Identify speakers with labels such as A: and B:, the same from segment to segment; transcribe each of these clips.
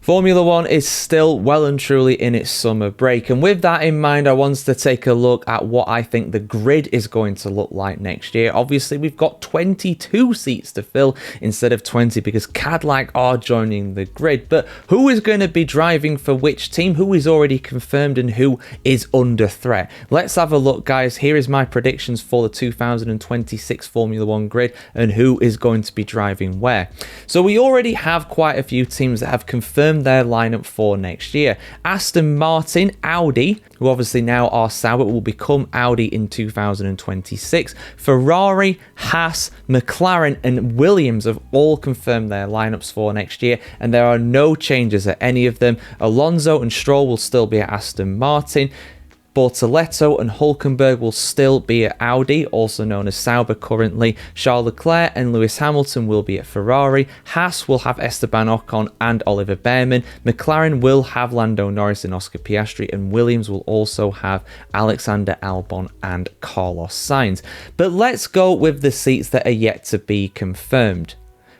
A: Formula One is still well and truly in its summer break, and with that in mind, I wanted to take a look at what I think the grid is going to look like next year. Obviously, we've got 22 seats to fill instead of 20 because Cadillac are joining the grid, but who is going to be driving for which team? Who is already confirmed and who is under threat? Let's have a look, guys. Here is my predictions for the 2026 Formula One grid and who is going to be driving where. So we already have quite a few teams that have confirmed their lineup for next year. Aston Martin, Audi, who obviously now are Sauber, will become Audi in 2026. Ferrari, Haas, McLaren and Williams have all confirmed their lineups for next year, and there are no changes at any of them. Alonso and Stroll will still be at Aston Martin. Bortoleto and Hülkenberg will still be at Audi, also known as Sauber currently. Charles Leclerc and Lewis Hamilton will be at Ferrari. Haas will have Esteban Ocon and Oliver Bearman. McLaren will have Lando Norris and Oscar Piastri, and Williams will also have Alexander Albon and Carlos Sainz. But let's go with the seats that are yet to be confirmed.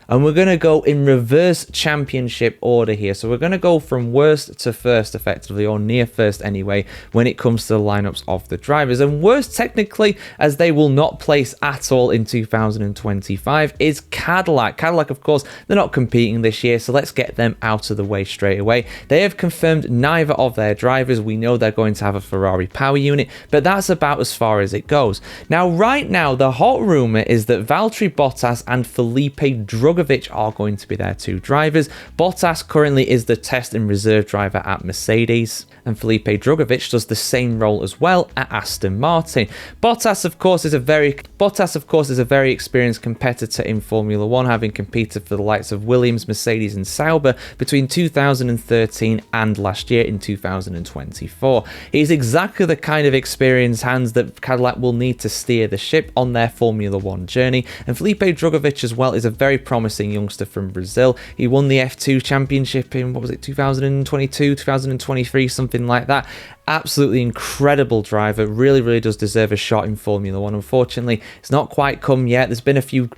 A: And we're going to go in reverse championship order here. So we're going to go from worst to first effectively, or near first anyway, when it comes to the lineups of the drivers. And worst technically, as they will not place at all in 2025, is Cadillac. Cadillac, of course, they're not competing this year, so let's get them out of the way straight away. They have confirmed neither of their drivers. We know they're going to have a Ferrari power unit, but that's about as far as it goes. Now, right now, the hot rumor is that Valtteri Bottas and Felipe Drugovich are going to be their two drivers. Bottas currently is the test and reserve driver at Mercedes, and Felipe Drugovich does the same role as well at Aston Martin. Bottas, of course, is a very experienced competitor in Formula One, having competed for the likes of Williams, Mercedes, and Sauber between 2013 and last year in 2024. He's exactly the kind of experienced hands that Cadillac will need to steer the ship on their Formula One journey, and Felipe Drugovich as well is a very promising youngster from Brazil. He won the F2 championship in, 2022, 2023, something like that. Absolutely incredible driver. Really does deserve a shot in Formula One. Unfortunately, it's not quite come yet. There's been a few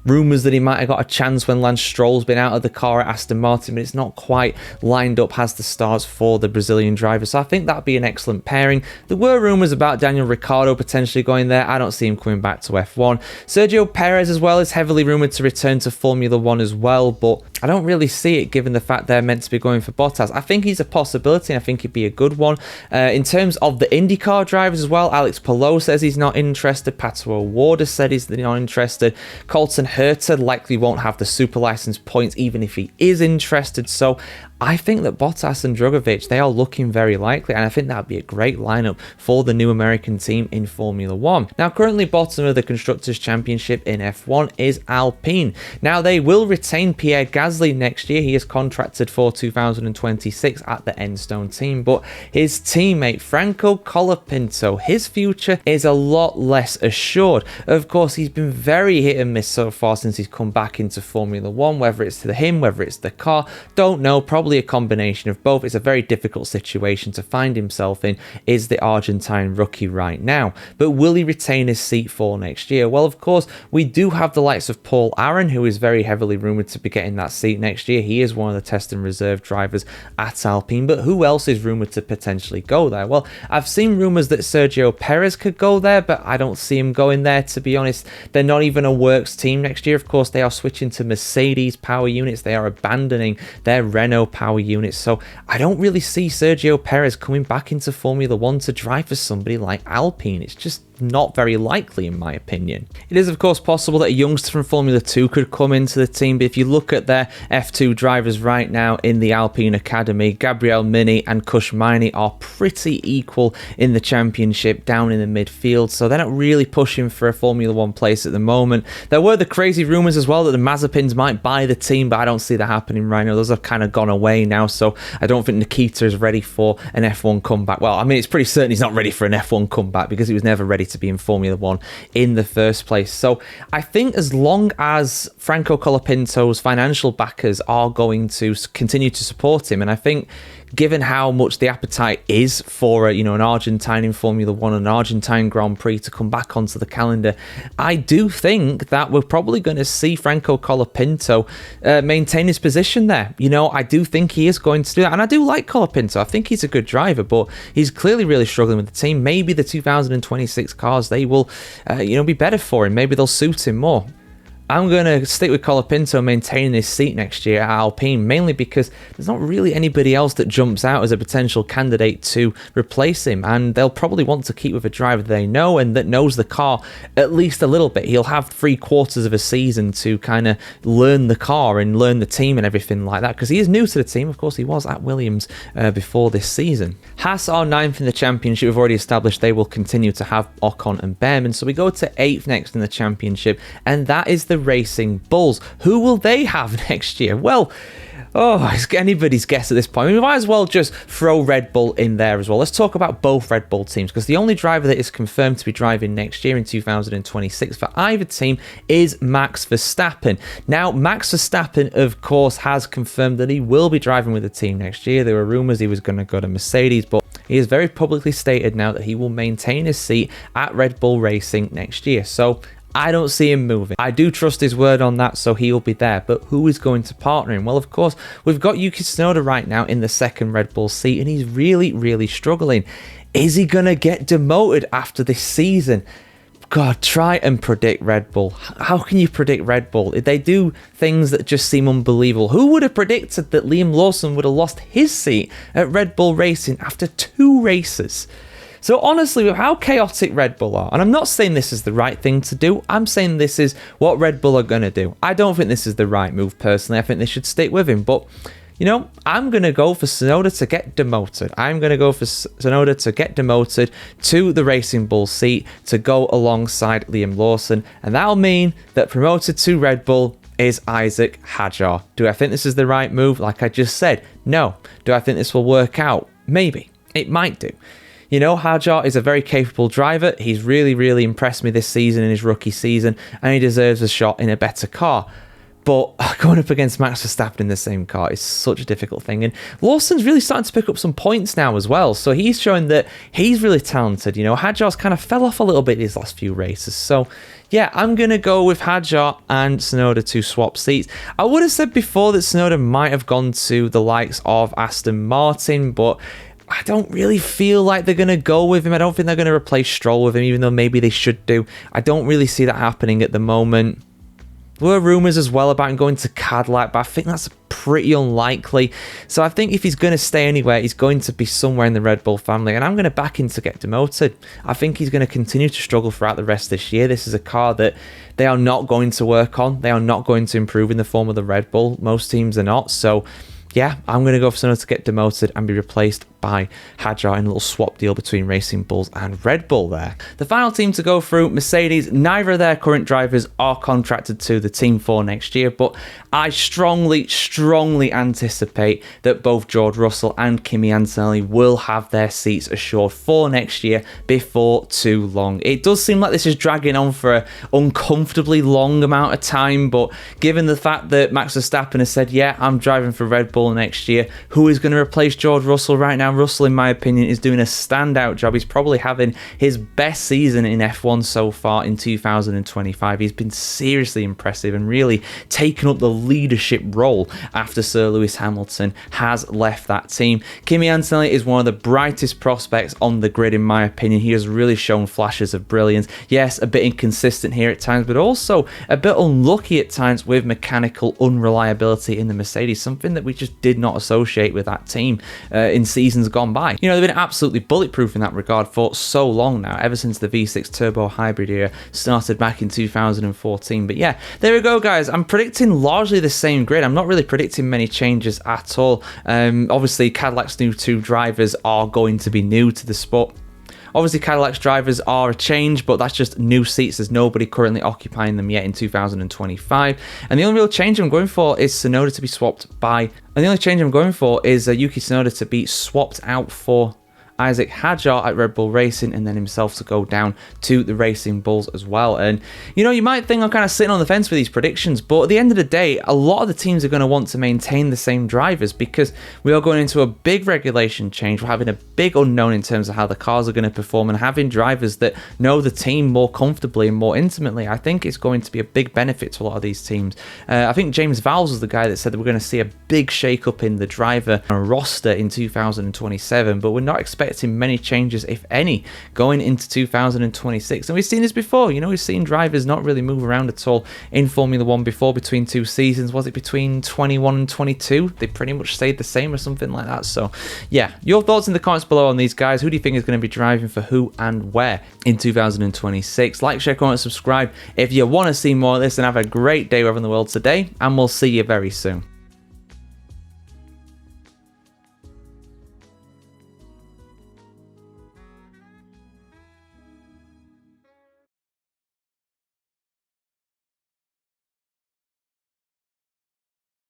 A: rumours that he might have got a chance when Lance Stroll's been out of the car at Aston Martin, but it's not quite lined up as the stars for the Brazilian driver, so I think that'd be an excellent pairing. There were rumours about Daniel Ricciardo potentially going there. I don't see him coming back to F1. Sergio Perez as well is heavily rumoured to return to Formula One as well, but I don't really see it given the fact they're meant to be going for Bottas. I think he's a possibility, and I think he'd be a good one. In terms of the IndyCar drivers as well, Alex Palou says he's not interested. Pato O'Ward has said he's not interested. Colton Herta likely won't have the super license points even if he is interested. So I think that Bottas and Drugovich, they are looking very likely, and I think that would be a great lineup for the new American team in Formula One. Now, currently bottom of the Constructors' Championship in F1 is Alpine. Now, they will retain Pierre Gasly next year. He is contracted for 2026 at the Enstone team, but his teammate Franco Colapinto, his future is a lot less assured. Of course, he's been very hit and miss so far since he's come back into Formula One, whether it's to him, whether it's the car, don't know, probably a combination of both. It's a very difficult situation to find himself in, is the Argentine rookie right now. But will he retain his seat for next year? Well, of course, we do have the likes of Paul Aron, who is very heavily rumoured to be getting that seat next year. He is one of the test and reserve drivers at Alpine, but who else is rumoured to potentially go there? Well, I've seen rumours that Sergio Perez could go there, but I don't see him going there, to be honest. They're not even a works team next year. Of course, they are switching to Mercedes power units. They are abandoning their Renault power units, so I don't really see Sergio Perez coming back into Formula One to drive for somebody like Alpine. It's just not very likely, in my opinion. It is, of course, possible that a youngster from Formula 2 could come into the team, but if you look at their F2 drivers right now in the Alpine Academy, Gabriel Mini and Kush Maini are pretty equal in the championship down in the midfield, so they're not really pushing for a Formula 1 place at the moment. There were the crazy rumours as well that the Mazepins might buy the team, but I don't see that happening right now. Those have kind of gone away now, so I don't think Nikita is ready for an F1 comeback. Well, I mean, it's pretty certain he's not ready for an F1 comeback because he was never ready to be in Formula One in the first place. So I think as long as Franco Colapinto's financial backers are going to continue to support him, and I think given how much the appetite is for an Argentine in Formula One, an Argentine Grand Prix to come back onto the calendar, I do think that we're probably going to see Franco Colapinto maintain his position there. I do think he is going to do that, and I do like Colapinto. I think he's a good driver, but he's clearly really struggling with the team. Maybe the 2026 cars, they will be better for him. Maybe they'll suit him more. I'm going to stick with Colapinto maintaining his seat next year at Alpine, mainly because there's not really anybody else that jumps out as a potential candidate to replace him, and they'll probably want to keep with a driver they know and that knows the car at least a little bit. He'll have 3/4 of a season to kind of learn the car and learn the team and everything like that, because he is new to the team. Of course, he was at Williams before this season. Haas are 9th in the championship. We've already established they will continue to have Ocon and Behrman, so we go to 8th next in the championship, and that is the Racing Bulls. Who will they have next year? Well, it's anybody's guess at this point. We might as well just throw Red Bull in there as well. Let's talk about both Red Bull teams, because the only driver that is confirmed to be driving next year in 2026 for either team is Max Verstappen. Now, Max Verstappen, of course, has confirmed that he will be driving with the team next year. There were rumours he was going to go to Mercedes, but he has very publicly stated now that he will maintain his seat at Red Bull Racing next year. So I don't see him moving. I do trust his word on that, so he'll be there. But who is going to partner him? Well, of course, we've got Yuki Tsunoda right now in the second Red Bull seat, and he's really, really struggling. Is he going to get demoted after this season? God, try and predict Red Bull. How can you predict Red Bull? They do things that just seem unbelievable. Who would have predicted that Liam Lawson would have lost his seat at Red Bull Racing after 2 races? So honestly, with how chaotic Red Bull are, and I'm not saying this is the right thing to do, I'm saying this is what Red Bull are going to do. I don't think this is the right move personally. I think they should stick with him, but I'm going to go for Tsunoda to get demoted. I'm going to go for Tsunoda to get demoted to the Racing Bull seat to go alongside Liam Lawson, and that'll mean that promoted to Red Bull is Isaac Hadjar. Do I think this is the right move? Like I just said, no. Do I think this will work out? Maybe. It might do. Hadjar is a very capable driver. He's really, really impressed me this season in his rookie season, and he deserves a shot in a better car. But going up against Max Verstappen in the same car is such a difficult thing. And Lawson's really starting to pick up some points now as well. So he's showing that he's really talented. Hadjar's kind of fell off a little bit these last few races. So yeah, I'm going to go with Hadjar and Tsunoda to swap seats. I would have said before that Tsunoda might have gone to the likes of Aston Martin, but I don't really feel like they're going to go with him. I don't think they're going to replace Stroll with him, even though maybe they should do. I don't really see that happening at the moment. There were rumours as well about him going to Cadillac, but I think that's pretty unlikely. So I think if he's going to stay anywhere, he's going to be somewhere in the Red Bull family, and I'm going to back him to get demoted. I think he's going to continue to struggle throughout the rest of this year. This is a car that they are not going to work on. They are not going to improve in the form of the Red Bull. Most teams are not. So yeah, I'm going to go for Tsunoda to get demoted and be replaced by Hadjar in a little swap deal between Racing Bulls and Red Bull there. The final team to go through, Mercedes. Neither of their current drivers are contracted to the team for next year, but I strongly anticipate that both George Russell and Kimi Antonelli will have their seats assured for next year before too long. It does seem like this is dragging on for an uncomfortably long amount of time, but given the fact that Max Verstappen has said, yeah, I'm driving for Red Bull next year, who is going to replace George Russell right now? Russell, in my opinion, is doing a standout job. He's probably having his best season in F1 so far in 2025. He's been seriously impressive and really taken up the leadership role after Sir Lewis Hamilton has left that team. Kimi Antonelli is one of the brightest prospects on the grid, in my opinion. He has really shown flashes of brilliance. Yes, a bit inconsistent here at times, but also a bit unlucky at times with mechanical unreliability in the Mercedes, something that we just did not associate with that team in seasons gone by. They've been absolutely bulletproof in that regard for so long now, ever since the V6 turbo hybrid era started back in 2014. But yeah, there we go, guys. I'm predicting largely the same grid. I'm not really predicting many changes at all. Obviously, Cadillac's new 2 drivers are going to be new to the sport. Obviously, Cadillac's drivers are a change, but that's just new seats. There's nobody currently occupying them yet in 2025. And the only real change I'm going for is Tsunoda to be swapped by... And the only change I'm going for is Yuki Tsunoda to be swapped out for Isaac Hadjar at Red Bull Racing, and then himself to go down to the Racing Bulls as well. And, you know, you might think I'm kind of sitting on the fence with these predictions, but at the end of the day, a lot of the teams are going to want to maintain the same drivers because we are going into a big regulation change. We're having a big unknown in terms of how the cars are going to perform, and having drivers that know the team more comfortably and more intimately, I think it's going to be a big benefit to a lot of these teams. I think James Vowles was the guy that said that we're going to see a big shake-up in the driver roster in 2027, but we're not expecting many changes, if any, going into 2026. And we've seen this before, you know, we've seen drivers not really move around at all in Formula 1 before between two seasons. Was it between 21 and 22? They pretty much stayed the same or something like that. So yeah, your thoughts in the comments below on these guys. Who do you think is going to be driving for who and where in 2026? Like, share, comment, subscribe if you want to see more of this, and have a great day wherever in the world today, and we'll see you very soon.